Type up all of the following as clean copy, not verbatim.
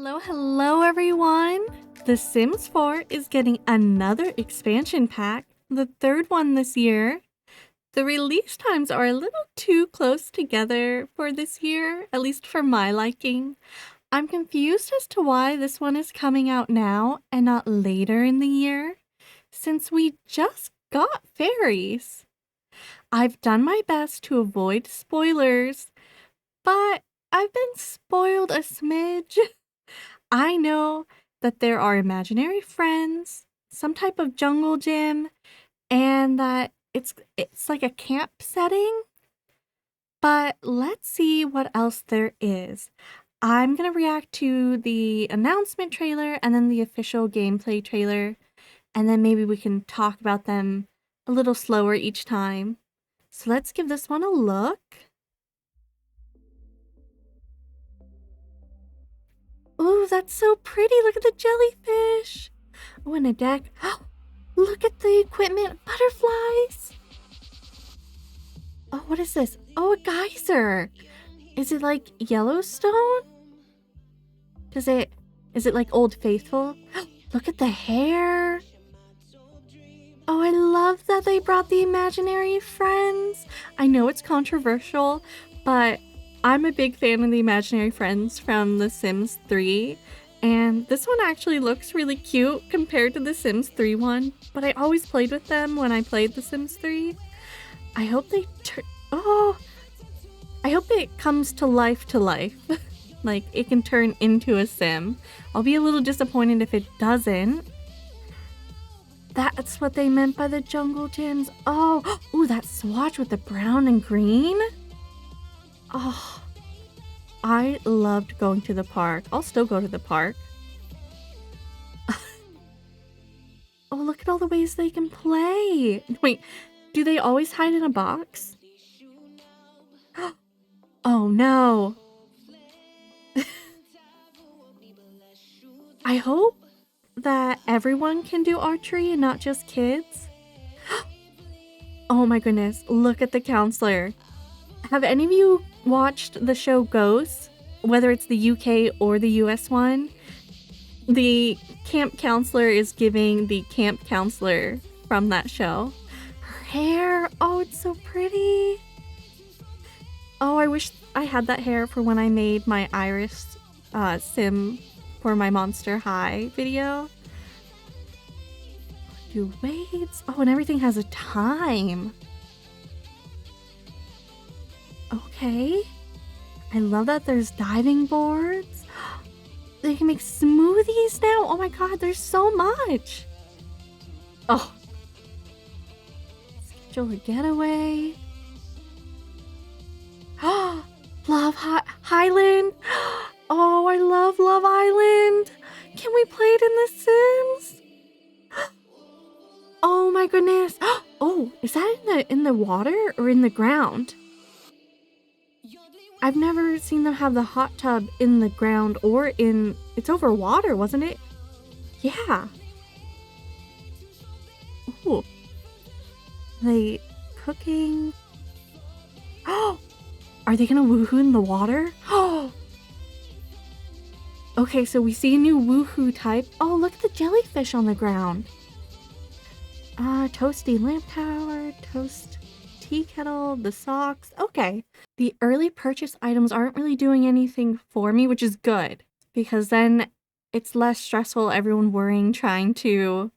Hello everyone! The Sims 4 is getting another expansion pack, the third one this year. The release times are a little too close together for this year, at least for my liking. I'm confused as to why this one is coming out now and not later in the year, since we just got fairies. I've done my best to avoid spoilers, but I've been spoiled a smidge. I know that there are imaginary friends, some type of jungle gym, and that it's like a camp setting. But let's see what else there is. I'm going to react to the announcement trailer and then the official gameplay trailer, and then maybe we can talk about them a little slower each time. So let's give this one a look. Ooh, that's so pretty. Look at the jellyfish. Oh, and a deck. Look at the equipment. Butterflies. Oh, what is this? Oh, a geyser. Is it like Yellowstone? Is it like Old Faithful? Look at the hair. Oh, I love that they brought the imaginary friends. I know it's controversial, but I'm a big fan of the imaginary friends from The Sims 3, and this one actually looks really cute compared to the Sims 3 one, but I always played with them when I played The Sims 3. I hope they I hope it comes to life like it can turn into a sim. I'll be a little disappointed if it doesn't. That's what they meant by the jungle gyms. Oh, ooh, that swatch with the brown and green. Oh, I loved going to the park. I'll still go to the park. Oh, look at all the ways they can play. Wait, do they always hide in a box? Oh no. I hope that everyone can do archery and not just kids. Oh my goodness, look at the counselor. Have any of you watched the show Ghosts, whether it's the UK or the US one? The camp counselor is giving the camp counselor from that show. Her hair, oh, it's so pretty. Oh, I wish I had that hair for when I made my Iris sim for my Monster High video. Do weights. Oh, and everything has a time. Okay. I love that there's diving boards. They can make smoothies now. Oh my god, there's so much. Oh. Schedule a getaway. Highland. Oh, I love Love Island. Can we play it in The Sims? Oh my goodness. Oh, is that in the water or in the ground? I've never seen them have the hot tub in the ground or in... It's over water, wasn't it? Yeah. Ooh. They cooking. Oh, are they gonna woohoo in the water? Oh. Okay, so we see a new woohoo type. Oh, look at the jellyfish on the ground. Toasty lamp tower, toast tea kettle, the socks. Okay. The early purchase items aren't really doing anything for me, which is good, because then it's less stressful, everyone worrying, trying to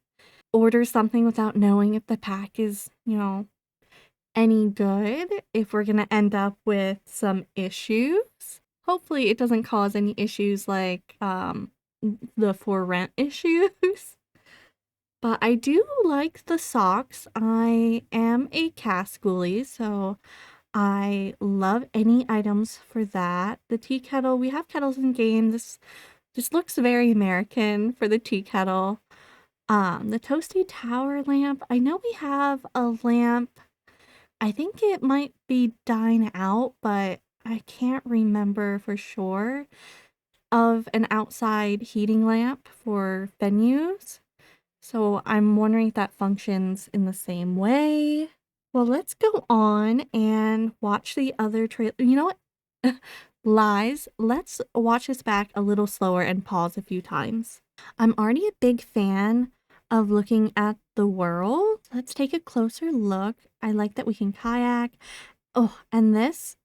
order something without knowing if the pack is, any good, if we're gonna end up with some issues. Hopefully it doesn't cause any issues like the for rent issues. But I do like the socks. I am a cast schoolie, so I love any items for that. The tea kettle, we have kettles in game. This looks very American for the tea kettle. The toasty tower lamp. I know we have a lamp. I think it might be dying out, but I can't remember for sure, of an outside heating lamp for venues. So I'm wondering if that functions in the same way. Well, let's go on and watch the other trailer. You know what? Lies. Let's watch this back a little slower and pause a few times. I'm already a big fan of looking at the world. Let's take a closer look. I like that we can kayak. Oh, and this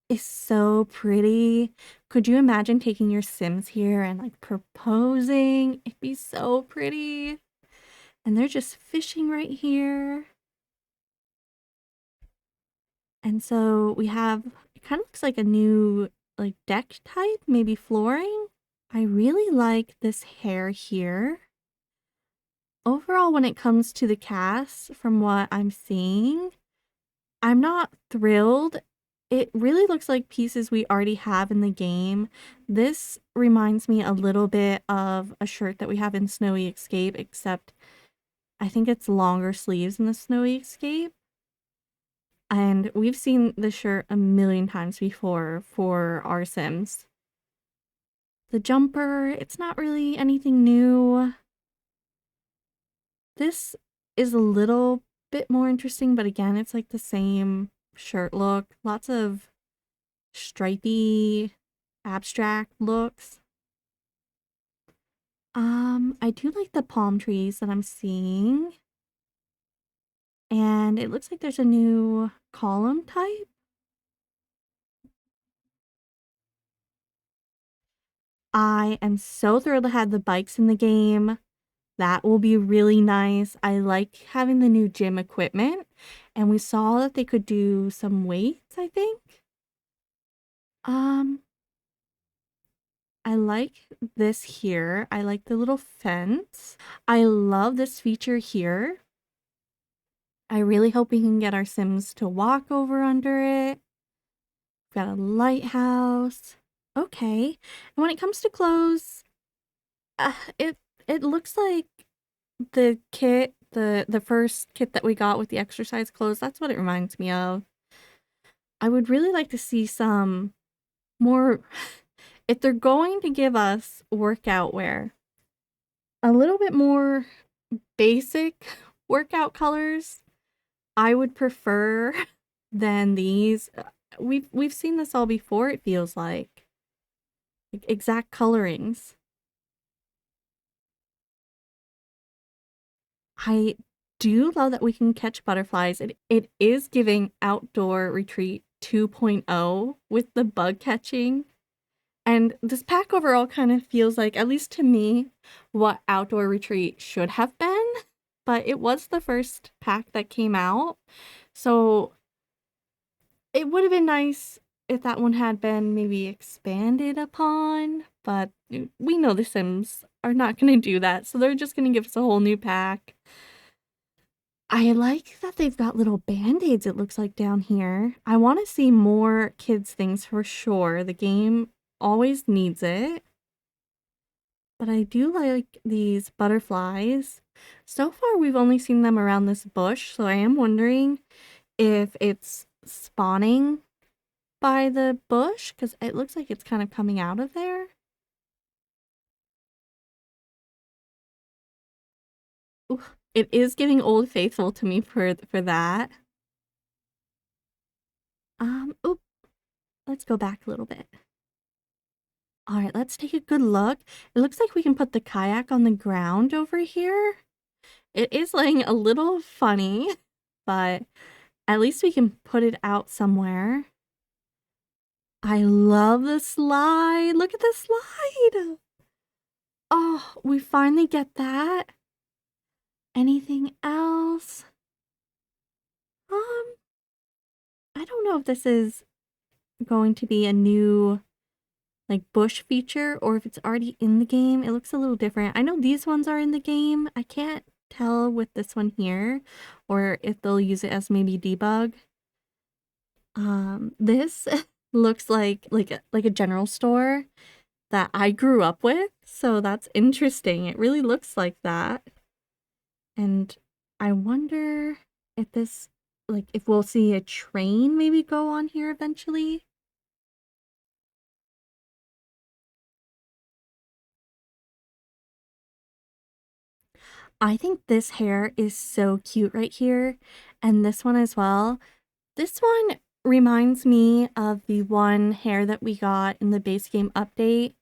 is so pretty. Could you imagine taking your Sims here and like proposing? It'd be so pretty. And they're just fishing right here. And so we have, it kind of looks like a new like deck type, maybe flooring. I really like this hair here. Overall, when it comes to the cast, from what I'm seeing, I'm not thrilled. It really looks like pieces we already have in the game. This reminds me a little bit of a shirt that we have in 𝗙𝗻𝗀𝗀𝗍𝗑𝗍, except I think it's longer sleeves in the 𝗙𝗻𝗀𝗀𝗍𝗑𝗍. And we've seen the shirt a million times before for our Sims. The jumper, it's not really anything new. This is a little bit more interesting, but again, it's like the same shirt look. Lots of stripy, abstract looks. I do like the palm trees that I'm seeing. And it looks like there's a new column type. I am so thrilled to have the bikes in the game. That will be really nice. I like having the new gym equipment. And we saw that they could do some weights, I think. I like this here. I like the little fence. I love this feature here. I really hope we can get our Sims to walk over under it. We've got a lighthouse. Okay. And when it comes to clothes, it looks like the kit, the first kit that we got with the exercise clothes, that's what it reminds me of. I would really like to see some more, if they're going to give us workout wear, a little bit more basic workout colors, I would prefer than these. We've seen this all before, it feels like exact colorings. I do love that we can catch butterflies. It is giving Outdoor Retreat 2.0 with the bug catching. And this pack overall kind of feels like, at least to me, what Outdoor Retreat should have been. But it was the first pack that came out. So it would have been nice if that one had been maybe expanded upon. But we know the Sims are not going to do that. So they're just going to give us a whole new pack. I like that they've got little band-aids, it looks like, down here. I want to see more kids things for sure. The game always needs it. But I do like these butterflies. So far, we've only seen them around this bush, so I am wondering if it's spawning by the bush, because it looks like it's kind of coming out of there. Ooh, it is giving Old Faithful to me for that. Oop, let's go back a little bit. All right, let's take a good look. It looks like we can put the kayak on the ground over here. It is laying a little funny, but at least we can put it out somewhere. I love the slide. Look at the slide. Oh, we finally get that. Anything else? I don't know if this is going to be a new like bush feature or if it's already in the game. It looks a little different. I know these ones are in the game. I can't tell with this one here or if they'll use it as maybe debug. This looks like a general store that I grew up with, so that's interesting. It really looks like that. And I wonder if this, like, if we'll see a train maybe go on here eventually. I think this hair is so cute right here, and this one as well. This one reminds me of the one hair that we got in the base game update,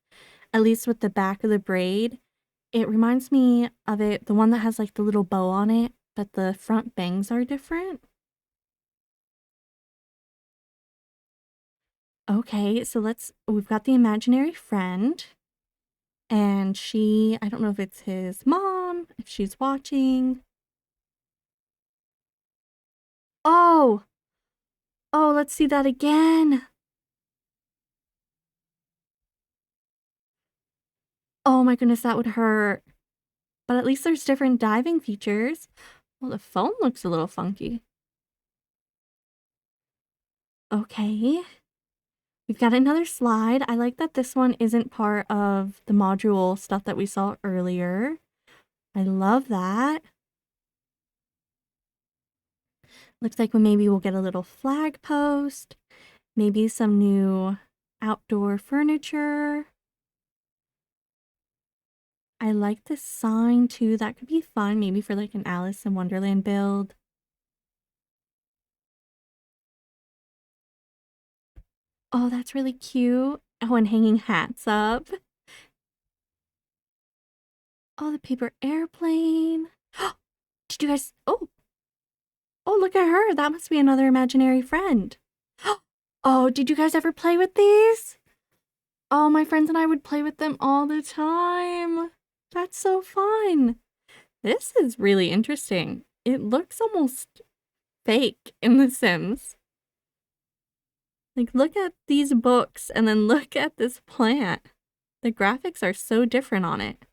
at least with the back of the braid. It reminds me of it, the one that has like the little bow on it, but the front bangs are different. Okay, so we've got the imaginary friend. And I don't know if it's his mom, if she's watching. Oh! Oh, let's see that again. Oh my goodness, that would hurt. But at least there's different diving features. Well, the phone looks a little funky. Okay. We've got another slide. I like that this one isn't part of the module stuff that we saw earlier. I love that. Looks like maybe we'll get a little flag post. Maybe some new outdoor furniture. I like this sign too. That could be fun, maybe for like an Alice in Wonderland build. Oh, that's really cute. Oh, and hanging hats up. Oh, the paper airplane. Did you guys... Oh, look at her. That must be another imaginary friend. Oh, did you guys ever play with these? Oh, my friends and I would play with them all the time. That's so fun. This is really interesting. It looks almost fake in The Sims. Like, look at these books and then look at this plant. The graphics are so different on it.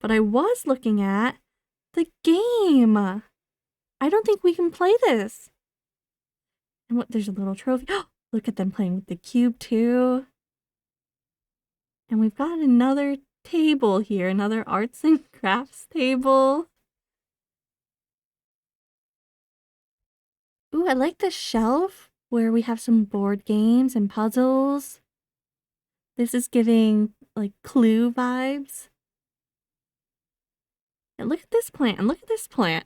But I was looking at the game. I don't think we can play this. And there's a little trophy. Look at them playing with the cube too. And we've got another table here, another arts and crafts table. Ooh, I like the shelf where we have some board games and puzzles. This is giving like Clue vibes. And look at this plant, and look at this plant.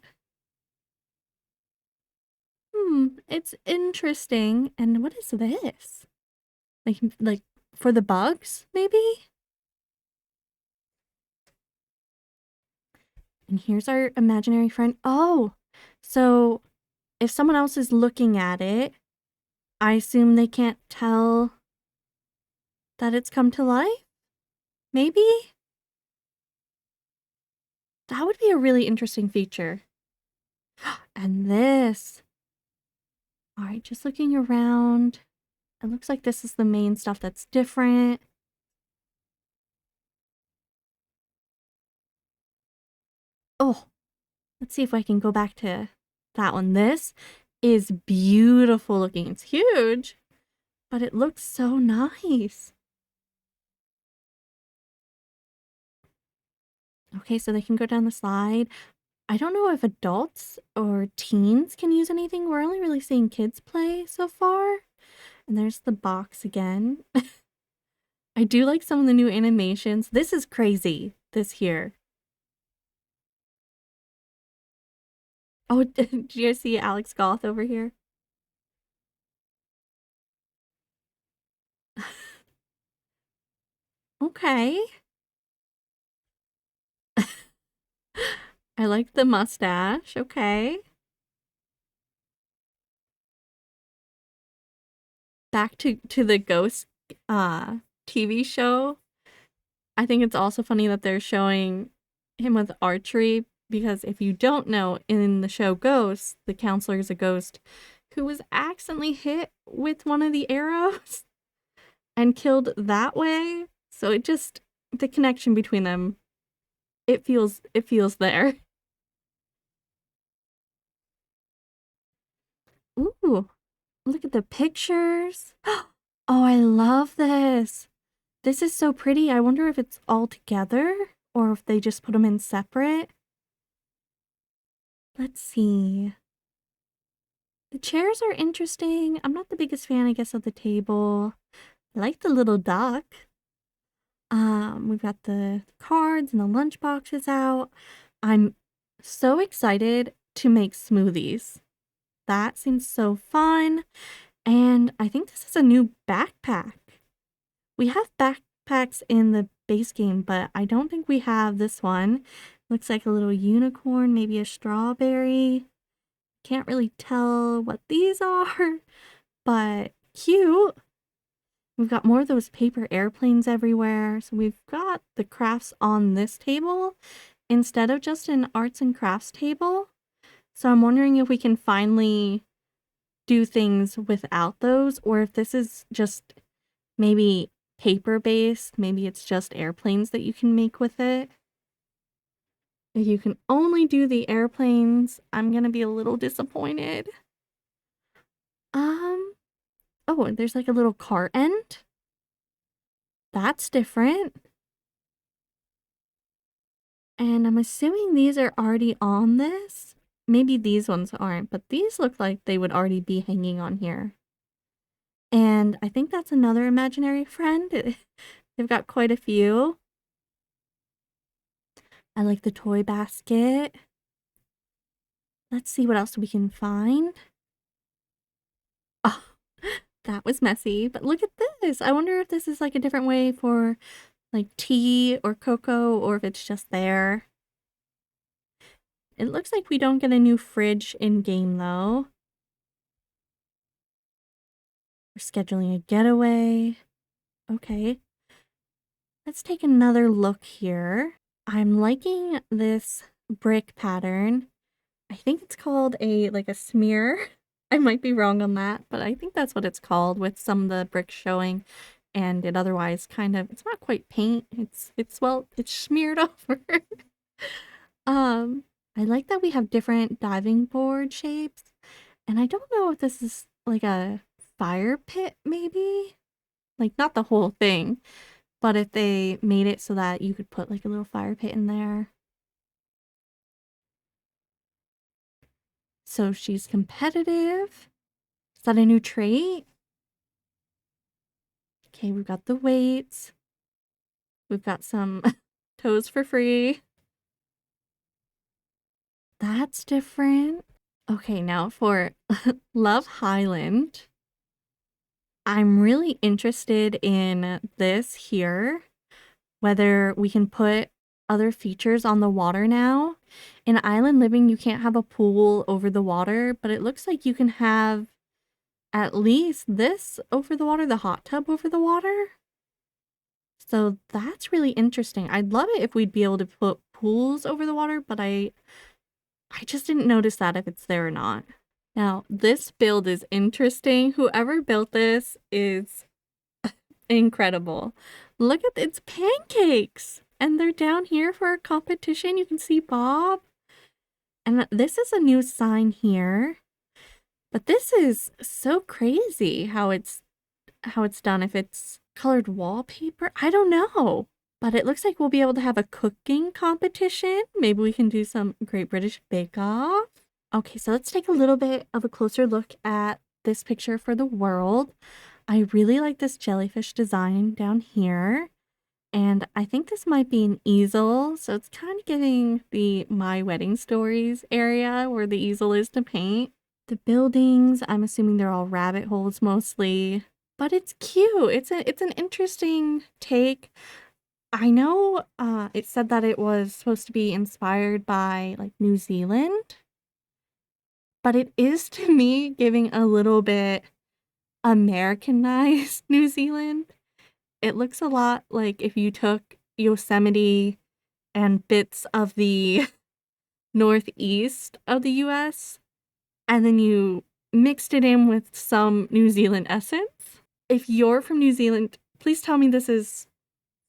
It's interesting. And what is this? Like for the bugs, maybe? And here's our imaginary friend. Oh, so if someone else is looking at it, I assume they can't tell that it's come to life? Maybe? That would be a really interesting feature. And this. All right, just looking around. It looks like this is the main stuff that's different. Oh, let's see if I can go back to that one. This is beautiful looking. It's huge, but it looks so nice. Okay, so they can go down the slide. I don't know if adults or teens can use anything. We're only really seeing kids play so far. And there's the box again. I do like some of the new animations. This is crazy, this here. Oh, did you guys see Alex Goth over here? Okay. I like the mustache. Okay. Back to the ghost TV show. I think it's also funny that they're showing him with archery, because if you don't know, in the show Ghost, the counselor is a ghost who was accidentally hit with one of the arrows and killed that way. So the connection between them, it feels there. Ooh, look at the pictures. Oh, I love this. This is so pretty. I wonder if it's all together or if they just put them in separate. Let's see. The chairs are interesting. I'm not the biggest fan, I guess, of the table. I like the little duck. We've got the cards and the lunch boxes out. I'm so excited to make smoothies. That seems so fun. And I think this is a new backpack. We have backpacks in the base game, but I don't think we have this one. Looks like a little unicorn, maybe a strawberry. Can't really tell what these are, but cute. We've got more of those paper airplanes everywhere. So we've got the crafts on this table instead of just an arts and crafts table. So I'm wondering if we can finally do things without those, or if this is just maybe paper based. Maybe it's just airplanes that you can make with it. If you can only do the airplanes, I'm gonna be a little disappointed. Oh, and there's like a little cart end. That's different. And I'm assuming these are already on this. Maybe these ones aren't, but these look like they would already be hanging on here. And I think that's another imaginary friend. They've got quite a few. I like the toy basket. Let's see what else we can find. Oh, that was messy, but look at this. I wonder if this is like a different way for like tea or cocoa, or if it's just there. It looks like we don't get a new fridge in game though. We're scheduling a getaway. Okay. Let's take another look here. I'm liking this brick pattern. I think it's called a smear. I might be wrong on that, but I think that's what it's called, with some of the bricks showing, and it otherwise kind of, it's not quite paint. It's smeared over. I like that we have different diving board shapes, and I don't know if this is like a fire pit maybe? Like not the whole thing, but if they made it so that you could put like a little fire pit in there. So she's competitive. Is that a new trait? Okay, we've got the weights. We've got some toes for free. That's different. Okay, now for Love Highland. I'm really interested in this here. Whether we can put other features on the water now. In Island Living, you can't have a pool over the water, but it looks like you can have at least this over the water, the hot tub over the water. So that's really interesting. I'd love it if we'd be able to put pools over the water, but I just didn't notice that if it's there or not. Now, this build is interesting. Whoever built this is incredible. Look at its pancakes, and they're down here for a competition. You can see Bob. And this is a new sign here. But this is so crazy how it's done. If it's colored wallpaper, I don't know. But it looks like we'll be able to have a cooking competition. Maybe we can do some Great British Bake Off. Okay, so let's take a little bit of a closer look at this picture for the world. I really like this jellyfish design down here. And I think this might be an easel. So it's kind of giving the My Wedding Stories area where the easel is to paint. The buildings, I'm assuming they're all rabbit holes mostly. But it's cute. It's an interesting take. I know it said that it was supposed to be inspired by like New Zealand. But it is to me giving a little bit Americanized New Zealand. It looks a lot like if you took Yosemite and bits of the northeast of the US and then you mixed it in with some New Zealand essence. If you're from New Zealand, please tell me this is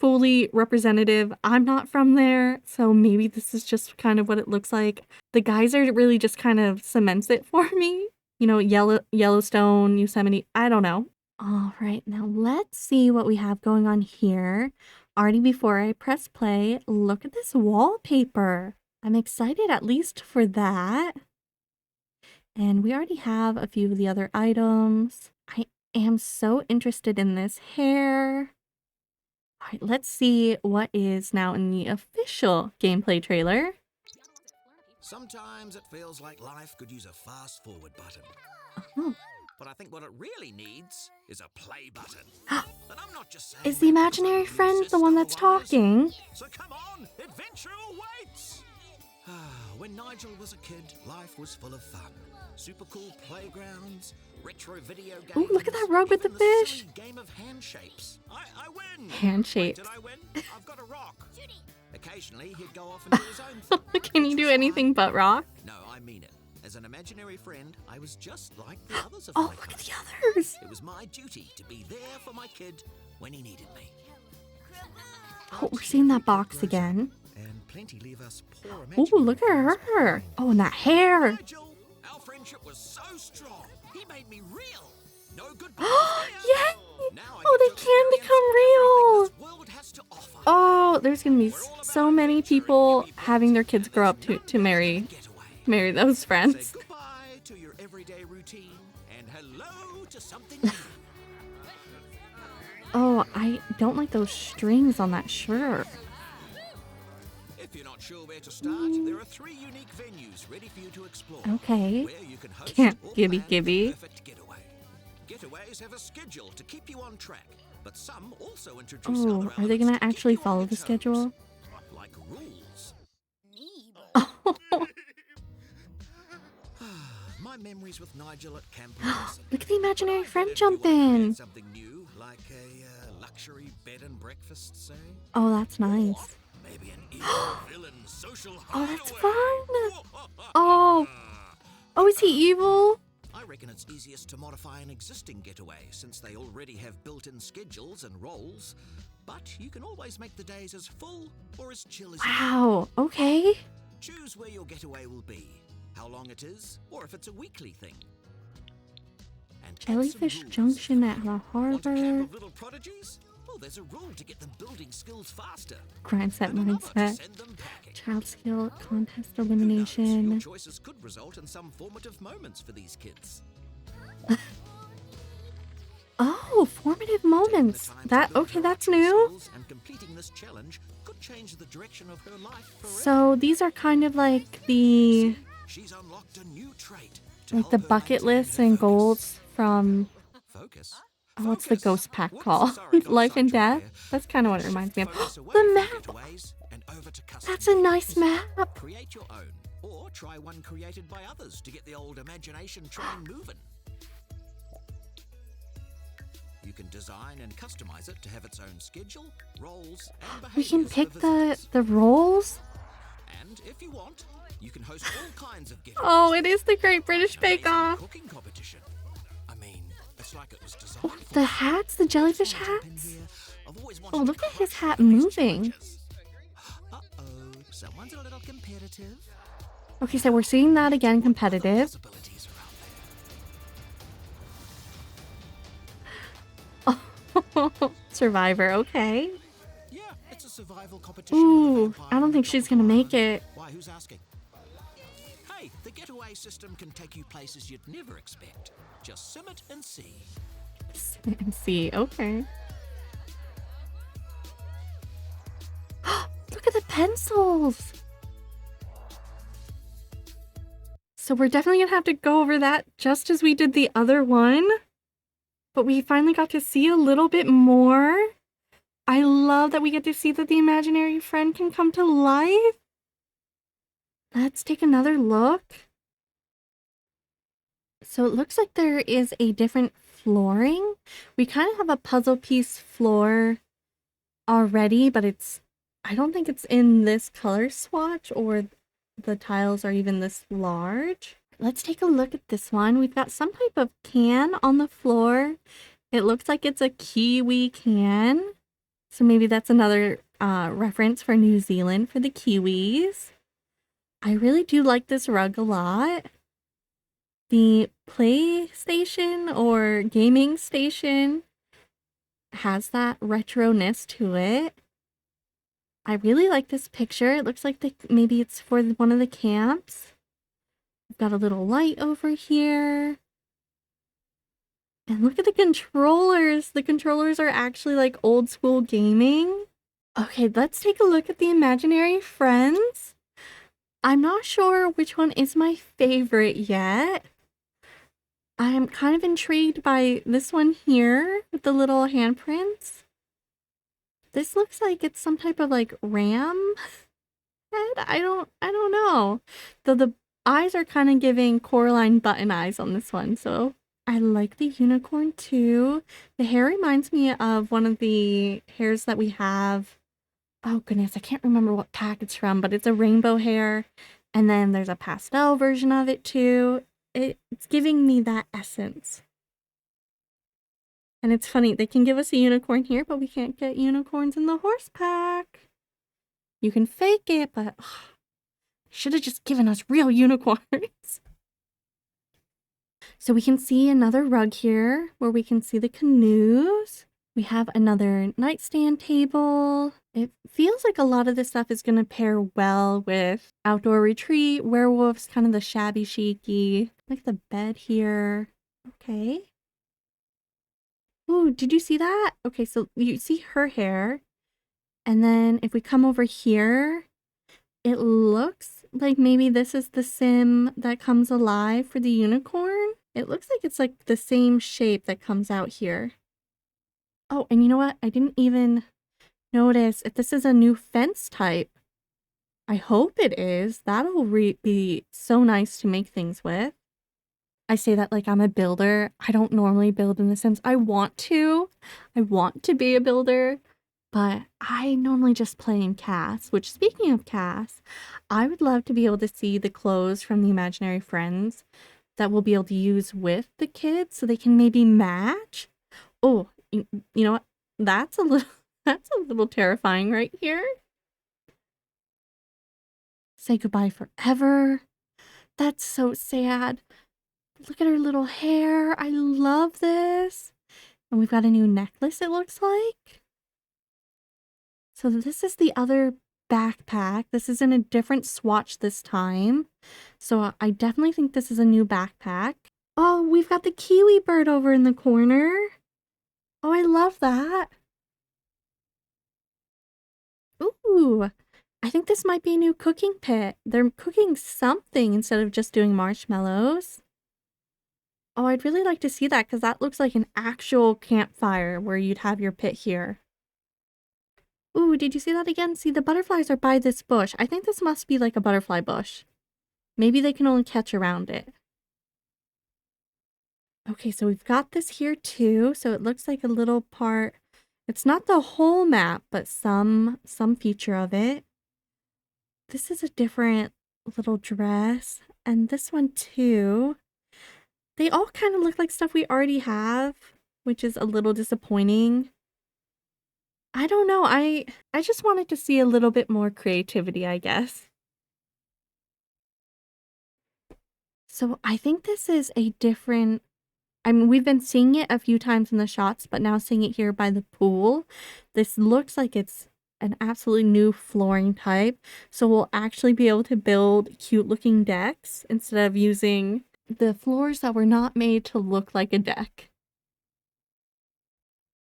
fully representative. I'm not from there, so maybe this is just kind of what it looks like. The geyser really just kind of cements it for me. You know, Yellowstone, Yosemite, I don't know. All right, now let's see what we have going on here. Already before I press play, look at this wallpaper. I'm excited at least for that. And we already have a few of the other items. I am so interested in this hair. All right, let's see what is now in the official gameplay trailer. Sometimes it feels like life could use a fast forward button. Oh, But I think what it really needs is a play button. And I'm not just saying Is the imaginary friend the one that's talking? So come on, adventure awaits! When Nigel was a kid, life was full of fun. Super cool playgrounds, retro video games. Ooh, look at that rug with the even fish. silly game of hand shapes. I win! Hand shapes. Wait, did I win? I've got a rock. Occasionally, he'd go off and do his own thing. Can you do anything but rock? No, I mean it. As an imaginary friend, I was just like the others of Oh, my look at class. the others. It was my duty to be there for my kid when he needed me. Oh, we're seeing that box again. And plenty leave us poor Oh, imaginary look at friends her. behind. Oh, and that hair. Nigel, our friendship was so strong. He made me real. No good. Yay! Now I Oh, get they to can experience become real. everything this world has to offer. Oh, there's gonna be so many people having their kids grow up to marry those Say friends. goodbye to your everyday routine and hello to something new. Oh, I don't like those strings on that shirt. If you're not sure where to start, there are 3 unique venues ready for you to explore. Okay. Where you can host Camp or Gibby plan Gibby. the perfect getaway. Getaways have a schedule to keep you on track, but some also introduce Oh, other are they elements gonna to keep actually you on follow your the toes. schedule? Like rules. Oh, My memories with Nigel at Camp 𝗙𝗶H. look at the imaginary friend If you want to jumping. create something new, like a luxury bed and breakfast, say. Oh, that's nice. Maybe an evil villain social Oh, that's hideaway. fun. Oh, oh, is he evil? I reckon it's easiest to modify an existing getaway since they already have built-in schedules and roles. But you can always make the days as full or as chill as you Wow. Okay. choose where your getaway will be, how long it is, or if it's a weekly thing. And add some Jellyfish rules. Junction at the Want a harbor. camp of little prodigies? Well, there's a rule to get them building skills faster. Grind set And another to mindset. send them packing. Child skill contest Who knows, your elimination. choices could result in some formative moments for these kids. Oh, formative moments. Taking the time to That build okay? her That's archery new. skills and completing this challenge could change the direction of her life forever. So these are kind of like the She's unlocked a new trait to like the help her bucket maintain lists her and focus. goals from Focus. what's the Focus. ghost pack Whoops, call? sorry, got Life and sidetracked death. there. That's kind of what it Shift reminds me of. focus away The from map. getaways and over to custom That's a nice games. map. Create your own, or try one created by others to get the old imagination train moving. You can design and customize it to have its own schedule, roles, and We can behaviors pick for the visitors. roles. And if you want, you can host all kinds of getaways. Oh, it is the Great British An Bake amazing Off. cooking competition. I mean, it's like it was designed Oh, for the us. hats, the jellyfish Jump in hats. here. I've always wanted Oh, to look at his crush hat one of these moving. challenges. Uh-oh, someone's a little competitive. Okay, so we're seeing that again, What other competitive. possibilities are out Survivor, okay. there? Yeah, it's a survival competition. Ooh, with a vampire I don't on think top she's of gonna an make island. it. Why, who's asking? Hey, the getaway system can take you places you'd never expect. Just sim it and see. And see, okay. Look at the pencils. So we're definitely gonna have to go over that just as we did the other one. But we finally got to see a little bit more. I love that we get to see that the imaginary friend can come to life. Let's take another look. So it looks like there is a different flooring. We kind of have a puzzle piece floor already, but I don't think it's in this color swatch or the tiles are even this large. Let's take a look at this one. We've got some type of can on the floor. It looks like it's a kiwi can. So maybe that's another reference for New Zealand for the kiwis. I really do like this rug a lot. The PlayStation or gaming station has that retro-ness to it. I really like this picture. It looks like maybe it's for one of the camps. We've got a little light over here. And look at the controllers. The controllers are actually like old school gaming. Okay, let's take a look at the imaginary friends. I'm not sure which one is my favorite yet. I'm kind of intrigued by this one here with the little handprints. This looks like it's some type of like ram head. I don't know. Though the eyes are kind of giving Coraline button eyes on this one, so I like the unicorn too. The hair reminds me of one of the hairs that we have. Oh goodness, I can't remember what pack it's from, but it's a rainbow hair. And then there's a pastel version of it too. It's giving me that essence. And it's funny, they can give us a unicorn here, but we can't get unicorns in the horse pack. You can fake it, but should have just given us real unicorns. So we can see another rug here where we can see the canoes. We have another nightstand table. It feels like a lot of this stuff is going to pair well with outdoor retreat, werewolves, kind of the shabby chicy. Like the bed here. Okay. Ooh, did you see that? Okay, so you see her hair. And then if we come over here, it looks like maybe this is the sim that comes alive for the unicorn. It looks like it's like the same shape that comes out here. Oh, and you know what? I didn't even notice if this is a new fence type. I hope it is. That'll be so nice to make things with. I say that like I'm a builder. I don't normally build in The Sims. I want to. I want to be a builder, but I normally just play in CAS, which speaking of CAS, I would love to be able to see the clothes from the imaginary friends that we'll be able to use with the kids so they can maybe match. Oh, you know what? That's a little terrifying right here. Say goodbye forever. That's so sad. Look at her little hair. I love this. And we've got a new necklace, it looks like. So this is the other backpack. This is in a different swatch this time. So I definitely think this is a new backpack. Oh, we've got the kiwi bird over in the corner. Oh, I love that. Ooh, I think this might be a new cooking pit. They're cooking something instead of just doing marshmallows. Oh, I'd really like to see that because that looks like an actual campfire where you'd have your pit here. Ooh, did you see that again? See, the butterflies are by this bush. I think this must be like a butterfly bush. Maybe they can only catch around it. Okay, so we've got this here too. So it looks like a little part. It's not the whole map, but some feature of it. This is a different little dress. And this one too. They all kind of look like stuff we already have, which is a little disappointing. I don't know. I just wanted to see a little bit more creativity, I guess. So I think this is a different... I mean, we've been seeing it a few times in the shots, but now seeing it here by the pool, this looks like it's an absolutely new flooring type. So we'll actually be able to build cute looking decks instead of using the floors that were not made to look like a deck.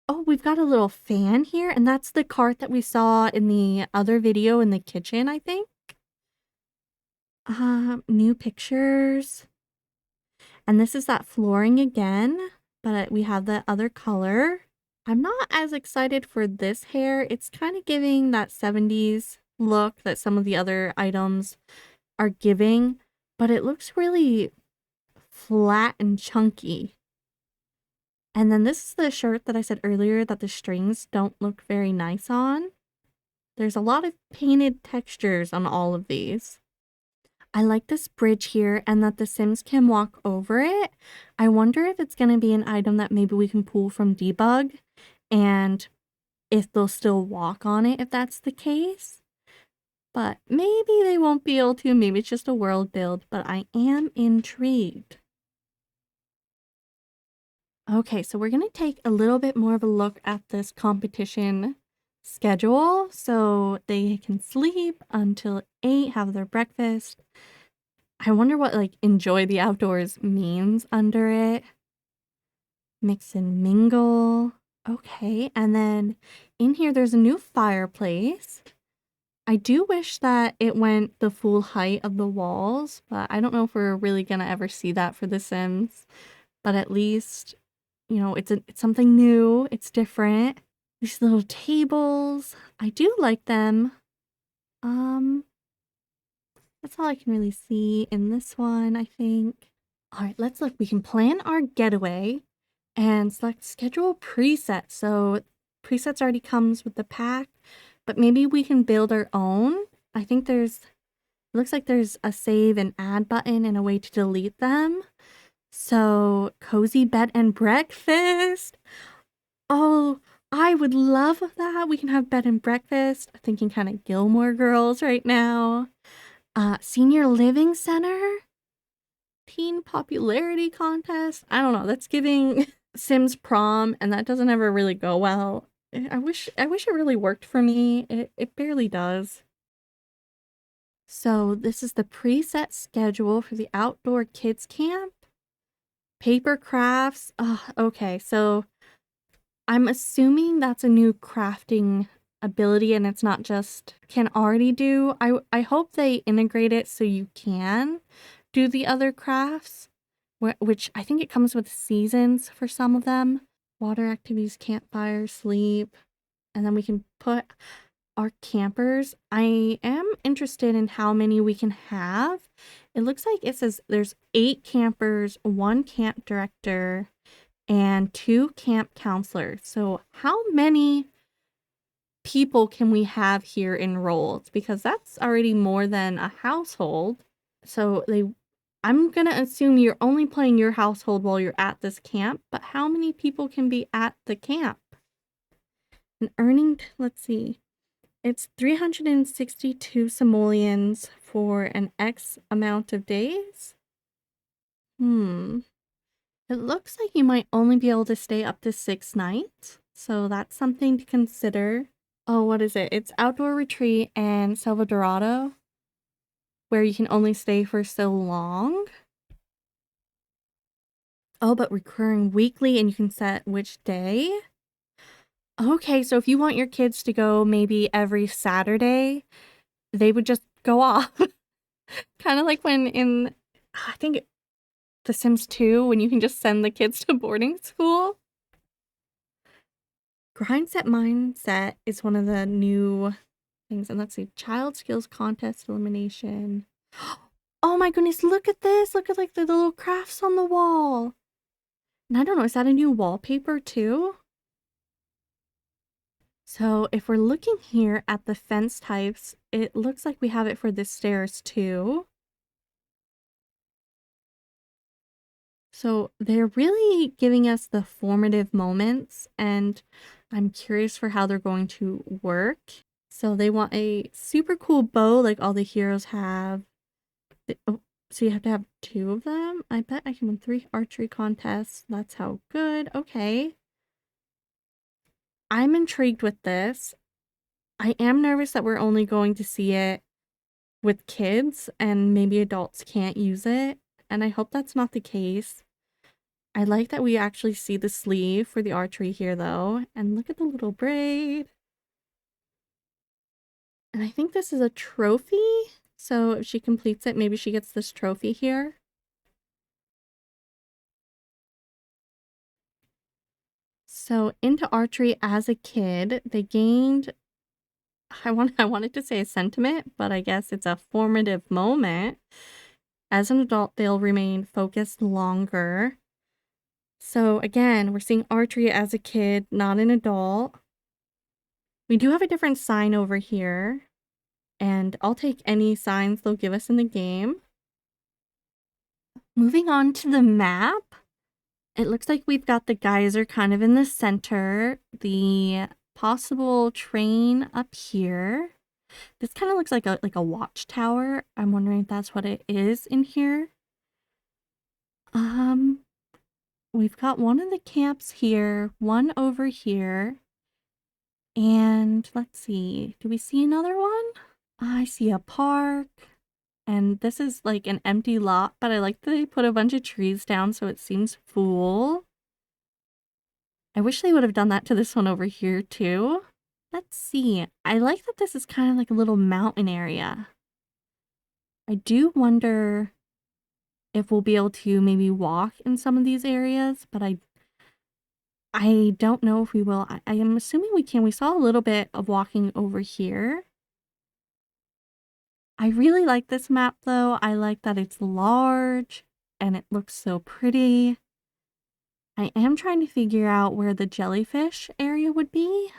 Oh, we've got a little fan here, and that's the cart that we saw in the other video in the kitchen, I think. New pictures. And this is that flooring again, but we have the other color. I'm not as excited for this hair. It's kind of giving that 70s look that some of the other items are giving, but it looks really flat and chunky. And then this is the shirt that I said earlier that the strings don't look very nice on. There's a lot of painted textures on all of these. I like this bridge here and that the Sims can walk over it. I wonder if it's going to be an item that maybe we can pull from debug and if they'll still walk on it if that's the case. But maybe they won't be able to. Maybe it's just a world build, but I am intrigued. Okay, so we're going to take a little bit more of a look at this competition schedule. So they can sleep until 8, have their breakfast. I wonder what like enjoy the outdoors means under it. Mix and mingle. Okay, and then in here there's a new fireplace. I do wish that it went the full height of the walls, but I don't know if we're really going to ever see that for The Sims. but at least, you know, it's something new, it's different. These little tables, I do like them. That's all I can really see in this one, I think. All right, let's look. We can plan our getaway and select schedule presets. So presets already comes with the pack, but maybe we can build our own. I think it looks like there's a save and add button and a way to delete them. So cozy bed and breakfast. Oh, I would love that. We can have bed and breakfast. Thinking kind of Gilmore Girls right now. Senior living center. Teen popularity contest. I don't know. That's giving Sims prom, and that doesn't ever really go well. I wish it really worked for me. It barely does. So this is the preset schedule for the outdoor kids camp. Paper crafts. Okay, so I'm assuming that's a new crafting ability and it's not just can already do. I hope they integrate it so you can do the other crafts, which I think it comes with seasons for some of them. Water activities, campfire, sleep, and then we can put our campers. I am interested in how many we can have. It looks like it says there's 8 campers, 1 camp director, and 2 camp counselors. So how many people can we have here enrolled? Because that's already more than a household. So I'm gonna assume you're only playing your household while you're at this camp, but how many people can be at the camp? And earning, let's see, it's 362 simoleons for an X amount of days. It looks like you might only be able to stay up to 6 nights, so that's something to consider. Oh, what is it? It's outdoor retreat and 𝗙𝗶H, where you can only stay for so long. Oh, but recurring weekly, and you can set which day. Okay, so if you want your kids to go maybe every Saturday, they would just go off. Kind of like when in, I think, The Sims 2, when you can just send the kids to boarding school. Grind set mindset is one of the new things. And let's see, child skills contest elimination. Oh my goodness, look at this. Look at like the little crafts on the wall. And I don't know, is that a new wallpaper too? So if we're looking here at the fence types, it looks like we have it for the stairs too. So they're really giving us the formative moments, and I'm curious for how they're going to work. So they want a super cool bow like all the heroes have. Oh, so you have to have 2 of them? I bet I can win 3 archery contests. That's how good. Okay. I'm intrigued with this. I am nervous that we're only going to see it with kids and maybe adults can't use it. And I hope that's not the case. I like that we actually see the sleeve for the archery here though. And look at the little braid. And I think this is a trophy. So if she completes it, maybe she gets this trophy here. So into archery as a kid, they gained, I wanted to say a sentiment, but I guess it's a formative moment. As an adult, they'll remain focused longer. So again, we're seeing archery as a kid, not an adult. We do have a different sign over here, and I'll take any signs they'll give us in the game. Moving on to the map, it looks like we've got the geyser kind of in the center, the possible train up here. This kind of looks like a watchtower. I'm wondering if that's what it is in here. We've got one of the camps here, one over here. And let's see, do we see another one? I see a park. And this is like an empty lot, but I like that they put a bunch of trees down so it seems full. I wish they would have done that to this one over here too. Let's see. I like that this is kind of like a little mountain area. I do wonder if we'll be able to maybe walk in some of these areas, but I don't know if we will. I am assuming we can. We saw a little bit of walking over here. I really like this map though. I like that it's large and it looks so pretty. I am trying to figure out where the jellyfish area would be.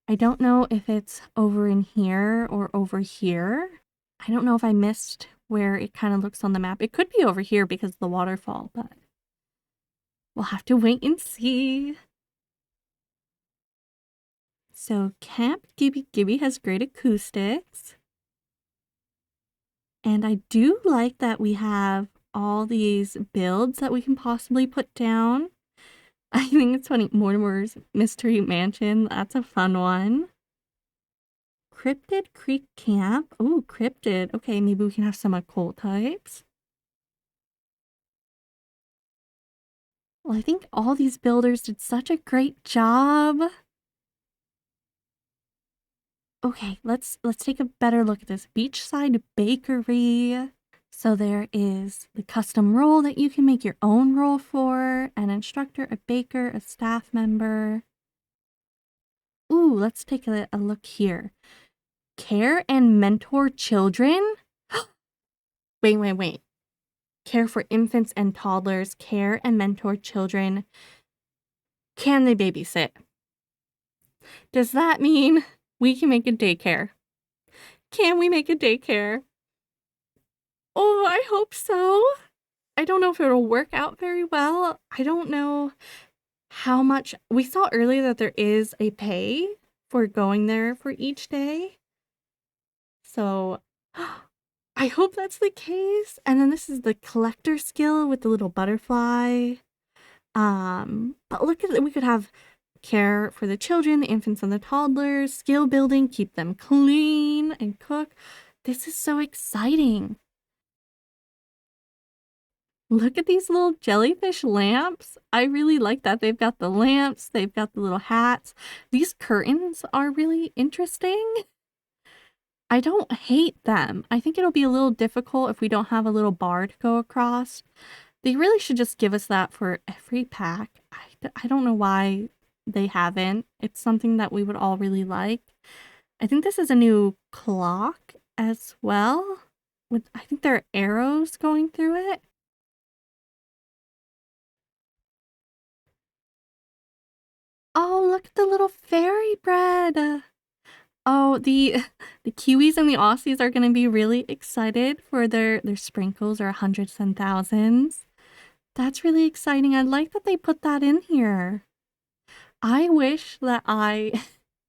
I don't know if it's over in here or over here. I don't know if I missed where it kind of looks on the map. It could be over here because of the waterfall, but we'll have to wait and see. So Camp 𝗙𝗵𝗱 has great acoustics. And I do like that we have all these builds that we can possibly put down. I think it's funny. Mortimer's Mystery Mansion. That's a fun one. Cryptid Creek Camp. Oh, cryptid. Okay, maybe we can have some occult types. Well, I think all these builders did such a great job. Okay, let's take a better look at this. Beachside Bakery. So there is the custom role that you can make your own role for, an instructor, a baker, a staff member. Ooh, let's take a look here. Care and mentor children? Wait. Care for infants and toddlers, care and mentor children. Can they babysit? Does that mean we can make a daycare? Can we make a daycare? Oh, I hope so. I don't know if it'll work out very well. I don't know how much. We saw earlier that there is a pay for going there for each day. So I hope that's the case. And then this is the collector skill with the little butterfly. But look at it. We could have care for the children, the infants and the toddlers, skill building, keep them clean and cook. This is so exciting. Look at these little jellyfish lamps. I really like that. They've got the lamps, they've got the little hats. These curtains are really interesting. I don't hate them. I think it'll be a little difficult if we don't have a little bar to go across. They really should just give us that for every pack. I don't know why they haven't. It's something that we would all really like. I think this is a new clock as well. I think there are arrows going through it. Oh, look at the little fairy bread. Oh, the Kiwis and the Aussies are going to be really excited for their sprinkles or hundreds and thousands. That's really exciting. I like that they put that in here. I wish that I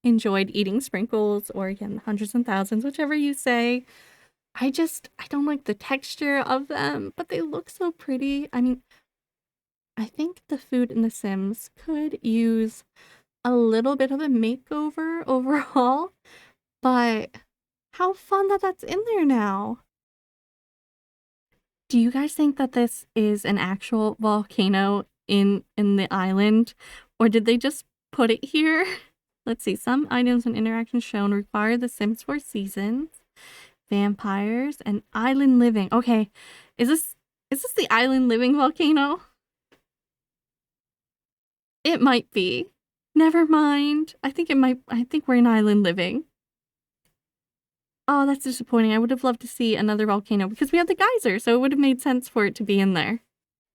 enjoyed eating sprinkles or again, hundreds and thousands, whichever you say. I don't like the texture of them, but they look so pretty. I mean, I think the food in The Sims could use a little bit of a makeover overall, but how fun that that's in there now. Do you guys think that this is an actual volcano in the island, or did they just put it here? Let's see. Some items and interactions shown require the Sims 4 seasons, vampires, and island living. Okay, is this the island living volcano? It might be. Never mind. I think we're in island living. Oh, that's disappointing. I would have loved to see another volcano because we have the geyser, so it would have made sense for it to be in there.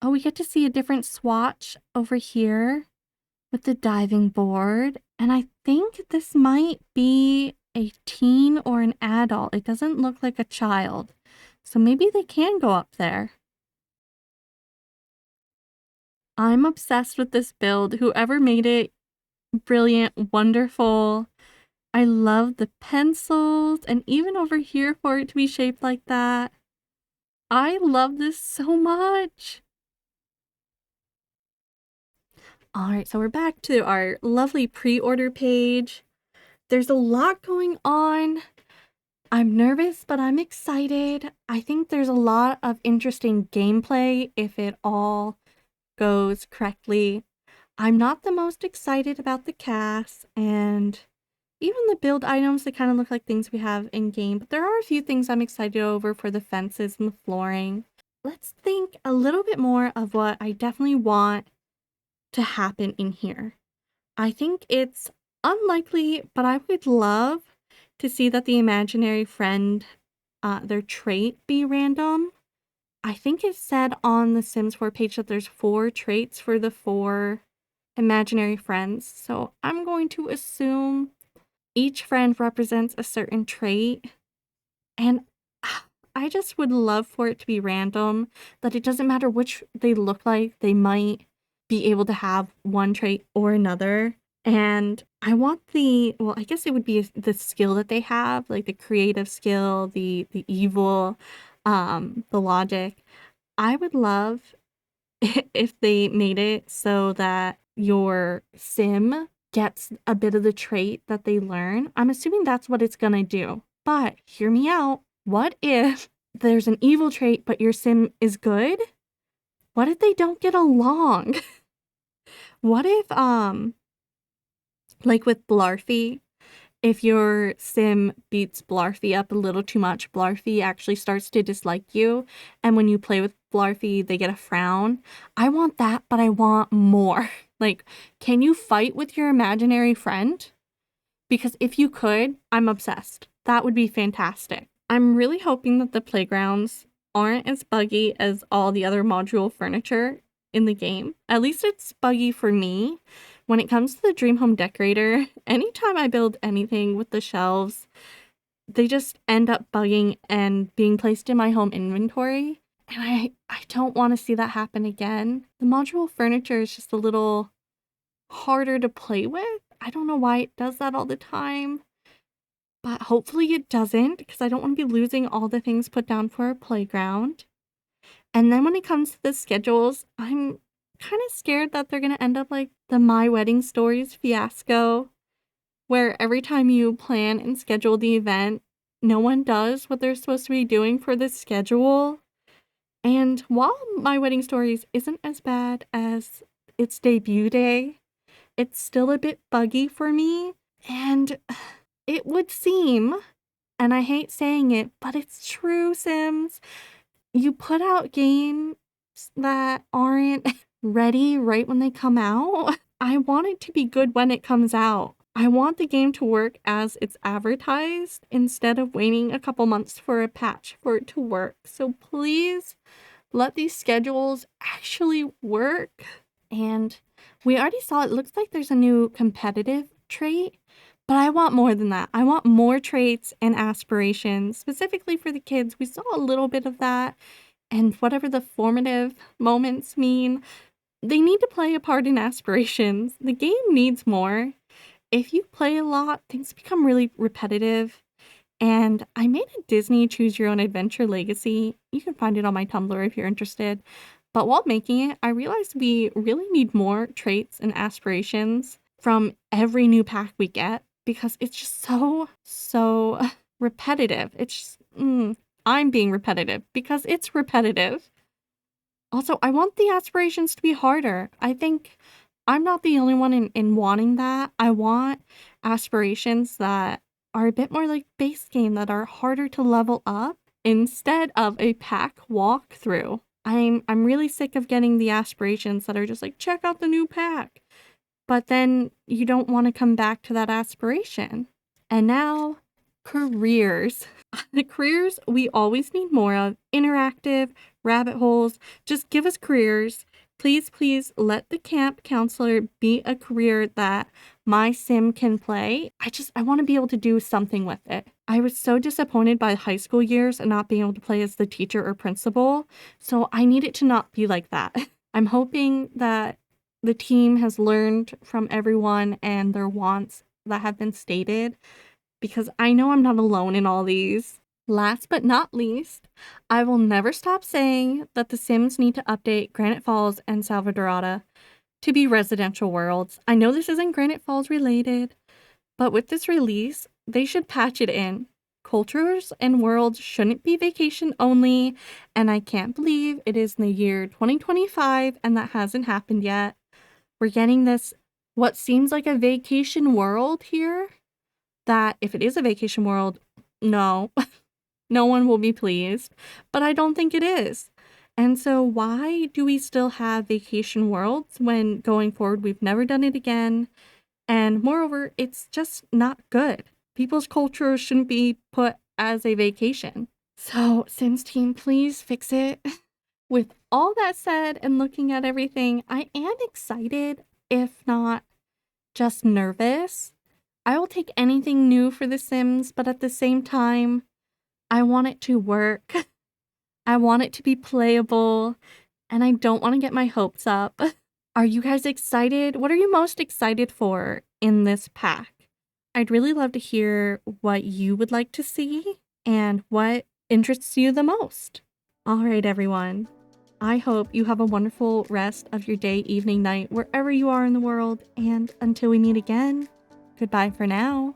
Oh, we get to see a different swatch over here with the diving board. And I think this might be a teen or an adult. It doesn't look like a child. So maybe they can go up there. I'm obsessed with this build. Whoever made it, brilliant, wonderful. I love the pencils and even over here for it to be shaped like that. I love this so much. All right, so we're back to our lovely pre-order page. There's a lot going on. I'm nervous, but I'm excited. I think there's a lot of interesting gameplay if it all goes correctly. I'm not the most excited about the cast and even the build items that kind of look like things we have in game, but there are a few things I'm excited over for the fences and the flooring. let's think a little bit more of what I definitely want to happen in here. I think it's unlikely, but I would love to see that the imaginary friend, their trait be random. I think it said on the Sims 4 page that there's 4 traits for the 4 imaginary friends. So I'm going to assume each friend represents a certain trait. And I just would love for it to be random, that it doesn't matter which they look like, they might be able to have one trait or another. And I want well, I guess it would be the skill that they have, like the creative skill, the evil, the logic. I would love if they made it so that your sim gets a bit of the trait that they learn. I'm assuming that's what it's gonna do. But hear me out. What if there's an evil trait, but your sim is good? What if they don't get along? What if, like with Blarfy, if your sim beats Blarfy up a little too much, Blarfy actually starts to dislike you. And when you play with Blarfy, they get a frown. I want that, but I want more. Like, can you fight with your imaginary friend? Because if you could, I'm obsessed. That would be fantastic. I'm really hoping that the playgrounds aren't as buggy as all the other module furniture in the game. At least it's buggy for me. When it comes to the Dream Home Decorator, anytime I build anything with the shelves, they just end up bugging and being placed in my home inventory. And I don't want to see that happen again. The module furniture is just a little harder to play with. I don't know why it does that all the time. But hopefully it doesn't, because I don't want to be losing all the things put down for a playground. And then when it comes to the schedules, I'm kind of scared that they're going to end up like the My Wedding Stories fiasco, where every time you plan and schedule the event, no one does what they're supposed to be doing for the schedule. And while My Wedding Stories isn't as bad as its debut day, it's still a bit buggy for me. And it would seem, and I hate saying it, but it's true, Sims. You put out games that aren't ready right when they come out. I want it to be good when it comes out. I want the game to work as it's advertised instead of waiting a couple months for a patch for it to work. So please let these schedules actually work. And we already saw it looks like there's a new competitive trait, but I want more than that. I want more traits and aspirations, specifically for the kids. We saw a little bit of that, and whatever the formative moments mean, they need to play a part in aspirations. The game needs more. If you play a lot, things become really repetitive. And I made a Disney Choose Your Own Adventure Legacy. You can find it on my Tumblr if you're interested. But while making it, I realized we really need more traits and aspirations from every new pack we get, because it's just so repetitive. It's just, I'm being repetitive because it's repetitive. Also, I want the aspirations to be harder. I think I'm not the only one in wanting that. I want aspirations that are a bit more like base game, that are harder to level up instead of a pack walkthrough. I'm really sick of getting the aspirations that are just like, check out the new pack. But then you don't want to come back to that aspiration. And now, careers. The careers we always need more of. Interactive, rabbit holes. Just give us careers. Please, please let the camp counselor be a career that my sim can play. I want to be able to do something with it. I was so disappointed by high school years and not being able to play as the teacher or principal. So I need it to not be like that. I'm hoping that the team has learned from everyone and their wants that have been stated, because I know I'm not alone in all these. Last but not least, I will never stop saying that The Sims need to update Granite Falls and Salvadorada to be residential worlds. I know this isn't Granite Falls related, but with this release, they should patch it in. Cultures and worlds shouldn't be vacation only, and I can't believe it is in the year 2025 and that hasn't happened yet. We're getting this, what seems like a vacation world here, that if it is a vacation world, no, no one will be pleased, but I don't think it is. And so why do we still have vacation worlds when going forward we've never done it again? And moreover, it's just not good. People's culture shouldn't be put as a vacation. So, Sims team, please fix it. With all that said and looking at everything, I am excited, if not just nervous. I will take anything new for The Sims, but at the same time, I want it to work. I want it to be playable, and I don't want to get my hopes up. Are you guys excited? What are you most excited for in this pack? I'd really love to hear what you would like to see and what interests you the most. All right, everyone. I hope you have a wonderful rest of your day, evening, night, wherever you are in the world. And until we meet again, goodbye for now.